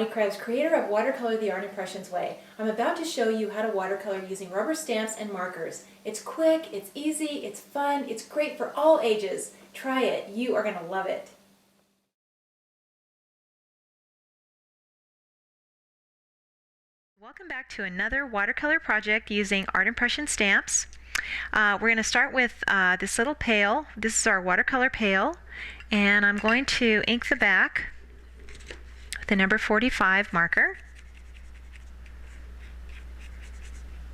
Bonnie Krebs, creator of Watercolor the Art Impressions Way. I'm about to show you how to watercolor using rubber stamps and markers. It's quick, it's easy, it's fun, it's great for all ages. Try it, you are going to love it. Welcome back to another watercolor project using art impression stamps. We're going to start with this little pail. This is our watercolor pail, and I'm going to ink the back with the number 45 marker.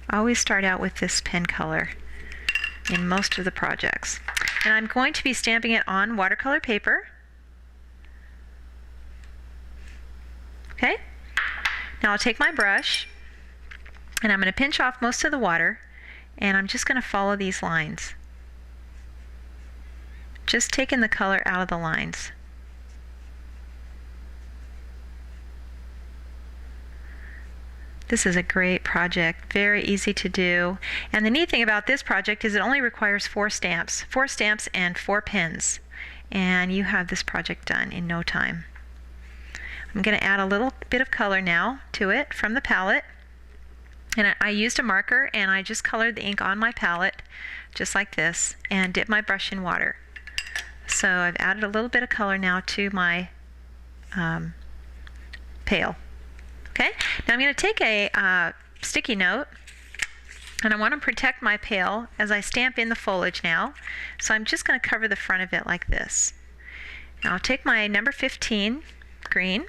I always start out with this pen color in most of the projects. And I'm going to be stamping it on watercolor paper. Okay? Now I'll take my brush and I'm going to pinch off most of the water, and I'm just going to follow these lines. Just taking the color out of the lines. This is a great project, very easy to do. And the neat thing about this project is it only requires 4 stamps and 4 pens. And you have this project done in no time. I'm going to add a little bit of color now to it from the palette. And I used a marker and I just colored the ink on my palette, just like this, and dipped my brush in water. So I've added a little bit of color now to my pail. Okay, now I'm going to take a sticky note, and I want to protect my pail as I stamp in the foliage now. So I'm just going to cover the front of it like this. Now I'll take my number 15 green,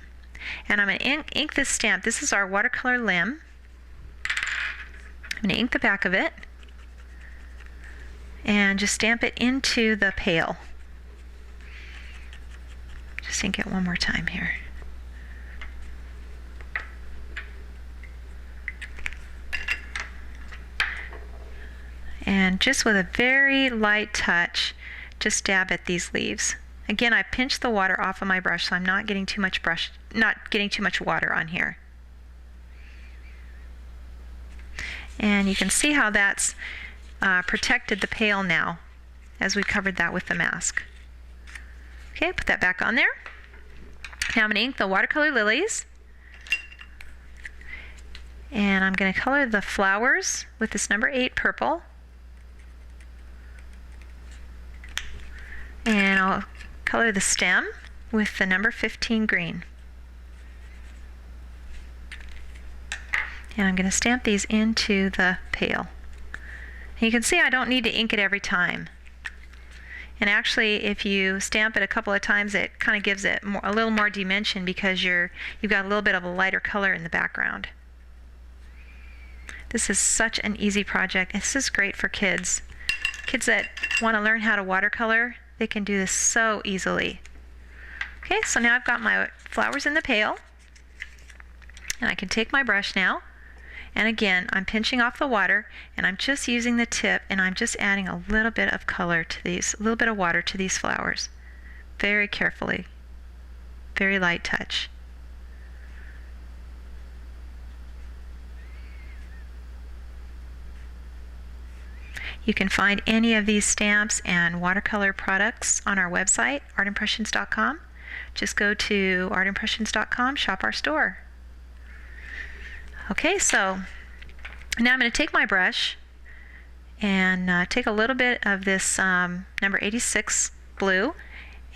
and I'm going to ink this stamp. This is our watercolor limb. I'm going to ink the back of it and just stamp it into the pail. Just ink it one more time here. And just with a very light touch, just dab at these leaves. Again, I pinched the water off of my brush, so I'm not getting too much water on here. And you can see how that's protected the pail now, as we covered that with the mask. Okay, put that back on there. Now I'm going to ink the watercolor lilies. And I'm going to color the flowers with this number 8 purple. And I'll color the stem with the number 15 green. And I'm going to stamp these into the pail. And you can see I don't need to ink it every time. And actually, if you stamp it a couple of times, it kind of gives it a little more dimension because you've got a little bit of a lighter color in the background. This is such an easy project. This is great for kids. Kids that want to learn how to watercolor, they can do this so easily. Okay, so now I've got my flowers in the pail, and I can take my brush now, and again I'm pinching off the water, and I'm just using the tip, and I'm just adding a little bit of color to these, a little bit of water to these flowers, very carefully, very light touch. You can find any of these stamps and watercolor products on our website, artimpressions.com. Just go to artimpressions.com, shop our store. Okay, so now I'm going to take my brush and take a little bit of this number 86 blue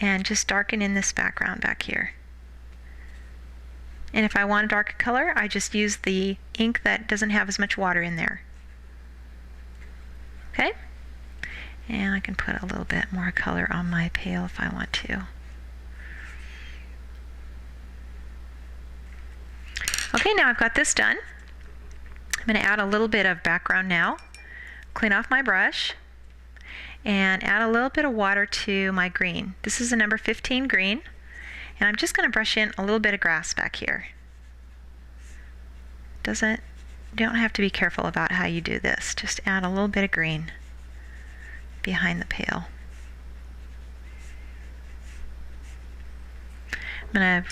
and just darken in this background back here. And if I want a darker color, I just use the ink that doesn't have as much water in there. Okay, and I can put a little bit more color on my pail if I want to. Okay, now I've got this done. I'm going to add a little bit of background now, clean off my brush, and add a little bit of water to my green. This is a number 15 green, and I'm just going to brush in a little bit of grass back here. You don't have to be careful about how you do this. Just add a little bit of green behind the pail. I'm going to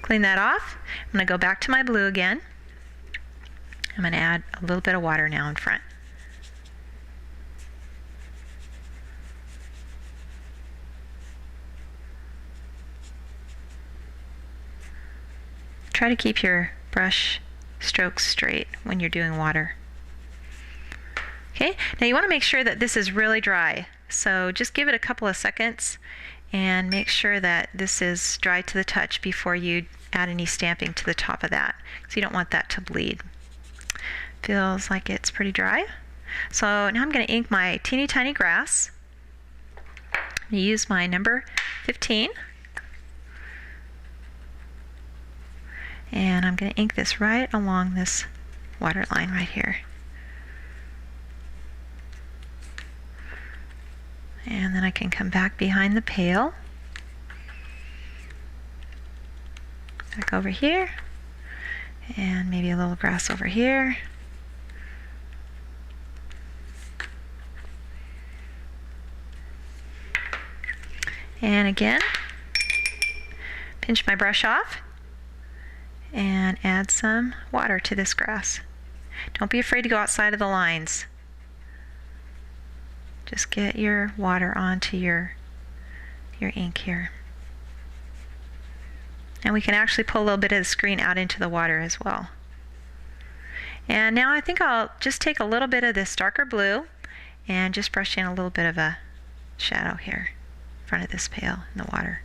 clean that off. I'm going to go back to my blue again. I'm going to add a little bit of water now in front. try to keep your brush strokes straight when you're doing water. Okay, now you want to make sure that this is really dry. So just give it a couple of seconds and make sure that this is dry to the touch before you add any stamping to the top of that, because you don't want that to bleed. Feels like it's pretty dry. So now I'm going to ink my teeny tiny grass. I'm going to use my number 15. And I'm going to ink this right along this water line right here. And then I can come back behind the pail. Back over here. And maybe a little grass over here. And again, pinch my brush off and add some water to this grass. Don't be afraid to go outside of the lines. Just get your water onto your ink here. And we can actually pull a little bit of the screen out into the water as well. And now I think I'll just take a little bit of this darker blue and just brush in a little bit of a shadow here in front of this pail in the water.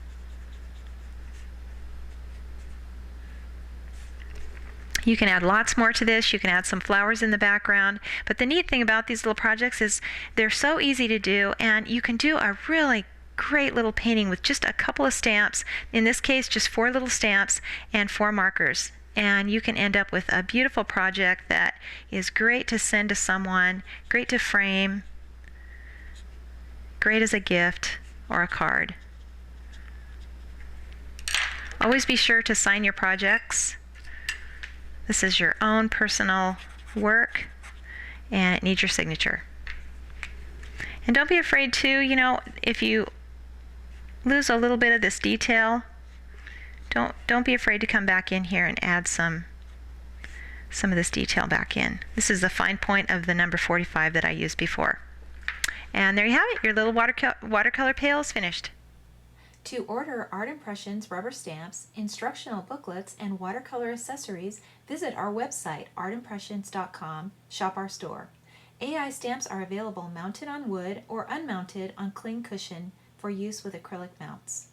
You can add lots more to this. You can add some flowers in the background. But the neat thing about these little projects is they're so easy to do, and you can do a really great little painting with just a couple of stamps. In this case, just 4 little stamps and 4 markers. And you can end up with a beautiful project that is great to send to someone, great to frame, great as a gift or a card. Always be sure to sign your projects. This is your own personal work, and it needs your signature. And don't be afraid to, if you lose a little bit of this detail, don't be afraid to come back in here and add some of this detail back in. This is the fine point of the number 45 that I used before. And there you have it. Your little watercolor pail is finished. To order Art Impressions rubber stamps, instructional booklets, and watercolor accessories, visit our website, artimpressions.com, shop our store. AI stamps are available mounted on wood or unmounted on cling cushion for use with acrylic mounts.